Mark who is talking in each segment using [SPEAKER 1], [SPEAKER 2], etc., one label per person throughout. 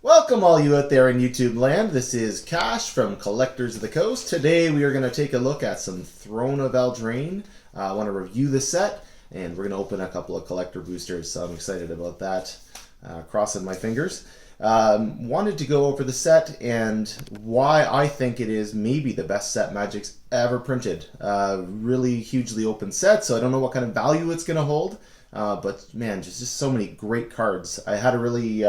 [SPEAKER 1] Welcome all you out there in YouTube land. This is Cash from Collectors of the Coast. Today we are going to take a look at some Throne of Eldraine. I want to review the set, and we're going to open a couple of collector boosters, so I'm excited about that. Crossing my fingers. Wanted to go over the set and why I think it is maybe the best set Magic's ever printed. Really hugely open set, so I don't know what kind of value it's going to hold. But man, just so many great cards. I had a really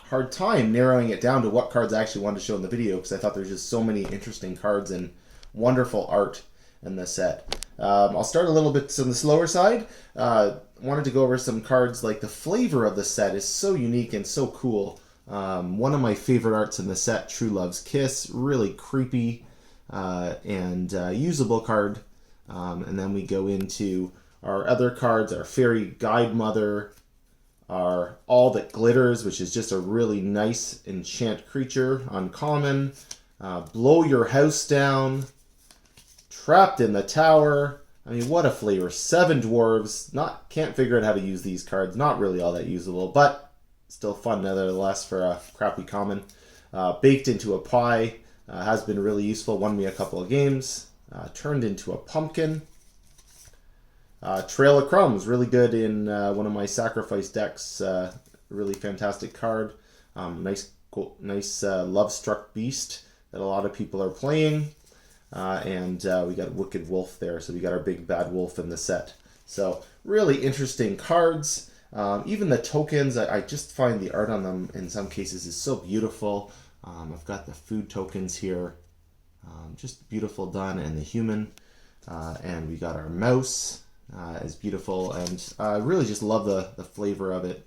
[SPEAKER 1] hard time narrowing it down to what cards I actually wanted to show in the video because I thought there's just so many interesting cards and wonderful art in the set. I'll start a little bit on the slower side. Wanted to go over some cards. Like the flavor of the set is so unique and so cool. One of my favorite arts in the set, True Love's Kiss, really creepy and usable card. And then we go into our other cards, our Fairy Guide Mother, our All That Glitters, which is just a really nice enchant creature, uncommon, Blow Your House Down, Trapped in the Tower. I mean, what a flavor. 7 Dwarves. Can't figure out how to use these cards. Not really all that usable, but still fun nevertheless for a crappy common. Baked into a Pie has been really useful. Won me a couple of games. Turned into a Pumpkin. Trail of Crumbs, really good in one of my sacrifice decks. Really fantastic card. Nice Love-Struck Beast that a lot of people are playing. And we got Wicked Wolf there, so we got our big bad wolf in the set. So really interesting cards. Even the tokens, I just find the art on them in some cases is so beautiful. I've got the food tokens here. Just beautiful done, and the human. And we got our mouse. Is beautiful, and I really just love the flavor of it.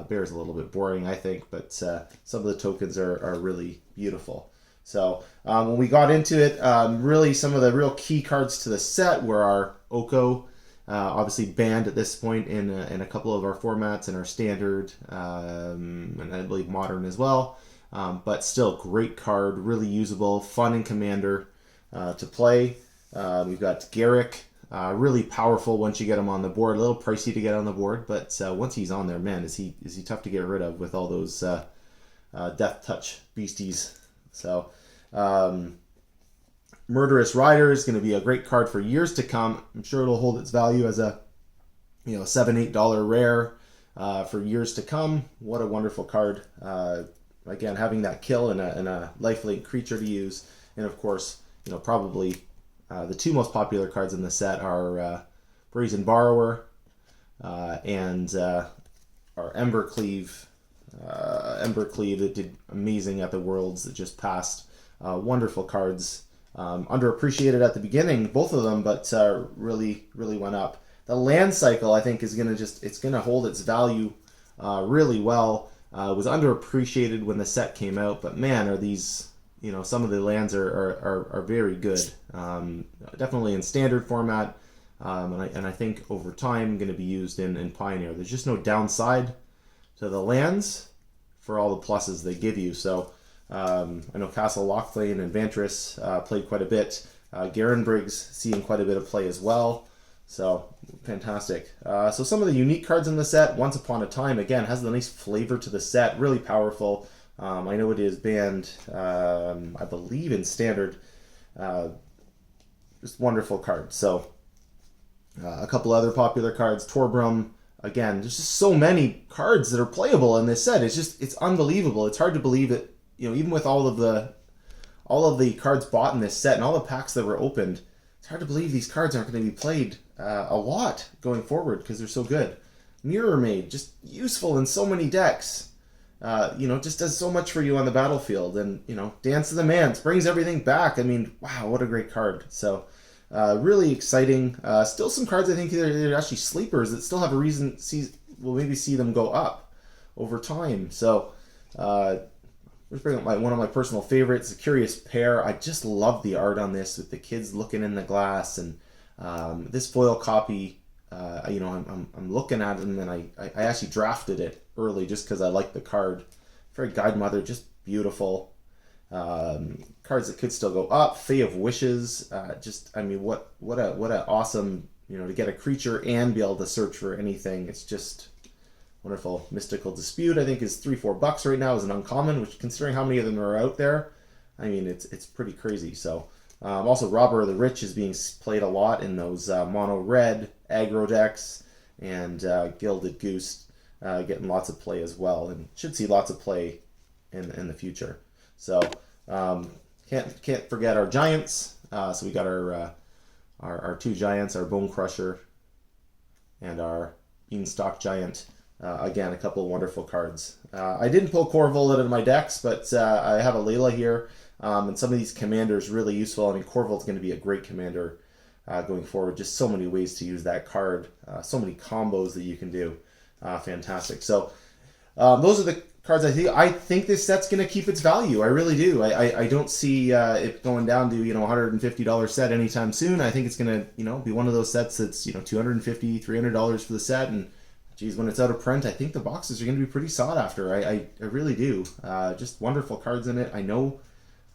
[SPEAKER 1] Bear's a little bit boring, I think, but some of the tokens are really beautiful. So when we got into it, really some of the real key cards to the set were our Oko, obviously banned at this point in a couple of our formats, in our standard, and I believe modern as well. But still great card, really usable, fun in Commander to play. We've got Garrick. Really powerful once you get him on the board. A little pricey to get on the board, but once he's on there, man, is he tough to get rid of with all those Death Touch beasties. So, Murderous Rider is going to be a great card for years to come. I'm sure it'll hold its value as a $7-8 rare for years to come. What a wonderful card. Again, having that kill and a lifelink creature to use, and of course, probably. The two most popular cards in the set are Brazen Borrower and our Embercleave. Embercleave that did amazing at the Worlds that just passed. Wonderful cards. Underappreciated at the beginning, both of them, but really went up. The land cycle, I think, is it's gonna hold its value really well. It was underappreciated when the set came out, but man, are these. Some of the lands are very good. Definitely in standard format, and I think over time going to be used in Pioneer. There's just no downside to the lands for all the pluses they give you. So I know Castle Lochlane and Vantress played quite a bit. Garenbriggs seeing quite a bit of play as well. So fantastic. So some of the unique cards in the set. Once Upon a Time, again, has a nice flavor to the set. Really powerful. I know it is banned, I believe, in standard. Just wonderful card. So, a couple other popular cards. Torbrum, again, there's just so many cards that are playable in this set. It's unbelievable. It's hard to believe it. Even with all of the cards bought in this set and all the packs that were opened, it's hard to believe these cards aren't going to be played a lot going forward because they're so good. Mirror Maid, just useful in so many decks. Just does so much for you on the battlefield. And, Dance of the Manse brings everything back. I mean, wow, what a great card. So, really exciting. Still some cards I think they're actually sleepers that still have a reason, we'll maybe see them go up over time. So, let's bring up one of my personal favorites, The Curious Pair. I just love the art on this with the kids looking in the glass. And this foil copy, I'm looking at it, and then I actually drafted it early just because I like the card. Fairy Guide Mother, just beautiful. Cards that could still go up. Fae of Wishes, what a awesome, to get a creature and be able to search for anything. It's just Wonderful Mystical Dispute, I think is $3-4 right now as an uncommon, which considering how many of them are out there, I mean, it's pretty crazy. So also Robber of the Rich is being played a lot in those mono red aggro decks, and Gilded Goose getting lots of play as well, and should see lots of play in the future. So can't forget our giants. So we got our two giants, our Bone Crusher and our Beanstalk Giant. Again, a couple of wonderful cards. I didn't pull Corvul out of my decks, but I have a Layla here, and some of these commanders really useful. I mean, Corvul's going to be a great commander going forward. Just so many ways to use that card, so many combos that you can do. Fantastic. So those are the cards I think this set's going to keep its value. I really do. I don't see it going down to $150 set anytime soon. I think it's going to be one of those sets that's $250, $300 for the set, and geez, when it's out of print, I think the boxes are going to be pretty sought after. I really do. Just wonderful cards in it. I know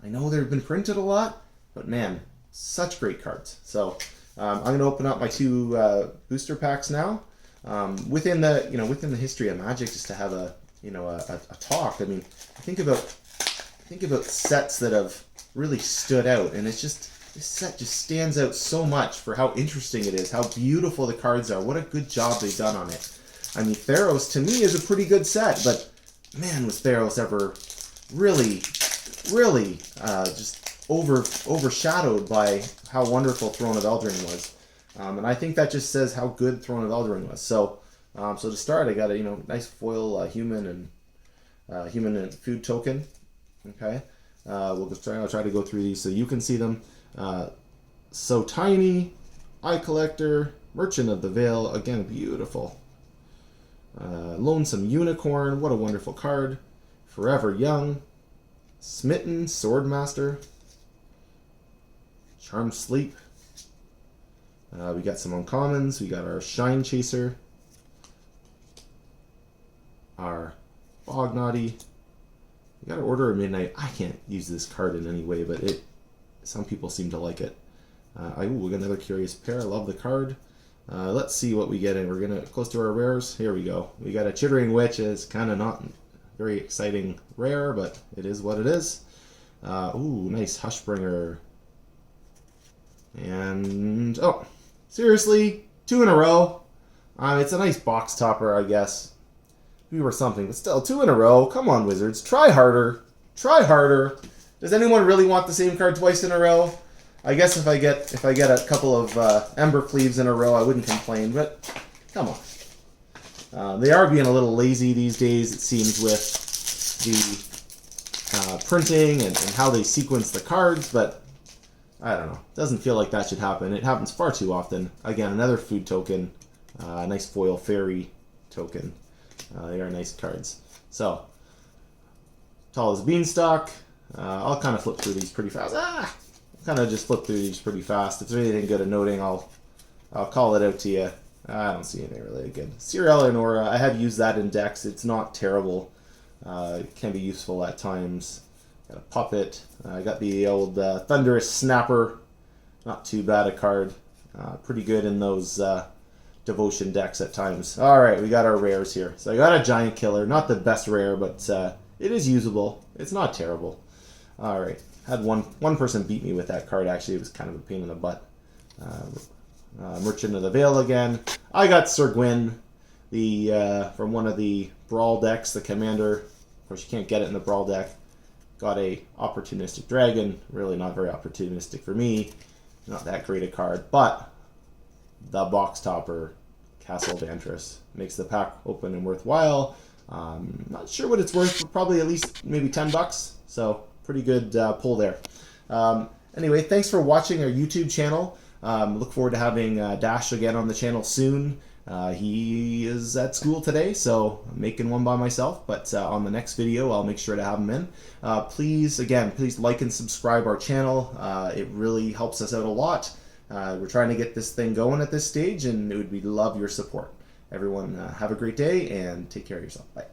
[SPEAKER 1] they've been printed a lot, but man, such great cards. So I'm going to open up my two booster packs now. Within the history of Magic, just to have a talk. I mean, think about sets that have really stood out, and it's just this set just stands out so much for how interesting it is, how beautiful the cards are, what a good job they've done on it. I mean, Theros to me is a pretty good set, but man, was Theros ever really just overshadowed by how wonderful Throne of Eldraine was. And I think that just says how good Throne of Eldraine was. So to start, I got a nice foil human and food token. Okay, I'll try to go through these so you can see them. So Tiny, Eye Collector, Merchant of the Veil, again beautiful. Lonesome Unicorn, what a wonderful card. Forever Young, Smitten Swordmaster, Charmed Sleep. We got some uncommons. We got our Shine Chaser, our Bog Naughty. We got our Order of Midnight. I can't use this card in any way, but some people seem to like it. We got another Curious Pair. I love the card. Let's see what we get in. We're gonna close to our rares. Here we go. We got a Chittering Witch. It's kind of not very exciting rare, but it is what it is. Nice Hushbringer. And seriously, 2 in a row. It's a nice box topper, I guess. We were something, but still 2 in a row. Come on, Wizards, try harder. Try harder. Does anyone really want the same card twice in a row? I guess if I get a couple of Embercleaves in a row, I wouldn't complain. But come on, they are being a little lazy these days, it seems, with the printing and how they sequence the cards. But I don't know. Doesn't feel like that should happen. It happens far too often. Again, another food token, nice foil fairy token. They are nice cards. So, Tall as Beanstalk. I'll kind of flip through these pretty fast. Kind of just flip through these pretty fast. If there's anything good at noting, I'll call it out to you. I don't see anything really good. Cirella and Aura, I have used that in decks. It's not terrible. It can be useful at times. Got a Puppet. I got the old Thunderous Snapper. Not too bad a card. Pretty good in those Devotion decks at times. Alright, we got our rares here. So I got a Giant Killer. Not the best rare, but it is usable. It's not terrible. Alright. Had one person beat me with that card, actually. It was kind of a pain in the butt. Merchant of the Veil again. I got Sir Gwyn, from one of the Brawl decks, the Commander. Of course, you can't get it in the Brawl deck. Got a Opportunistic Dragon. Really not very opportunistic for me. Not that great a card. But the box topper, Castle Vantress, makes the pack open and worthwhile. Not sure what it's worth, but probably at least maybe $10. So pretty good pull there. Anyway, thanks for watching our YouTube channel. Look forward to having Dash again on the channel soon. He is at school today, so I'm making one by myself, but on the next video I'll make sure to have him in. Please like and subscribe our channel. It really helps us out a lot. We're trying to get this thing going at this stage, and we'd love your support. Everyone have a great day and take care of yourself. Bye.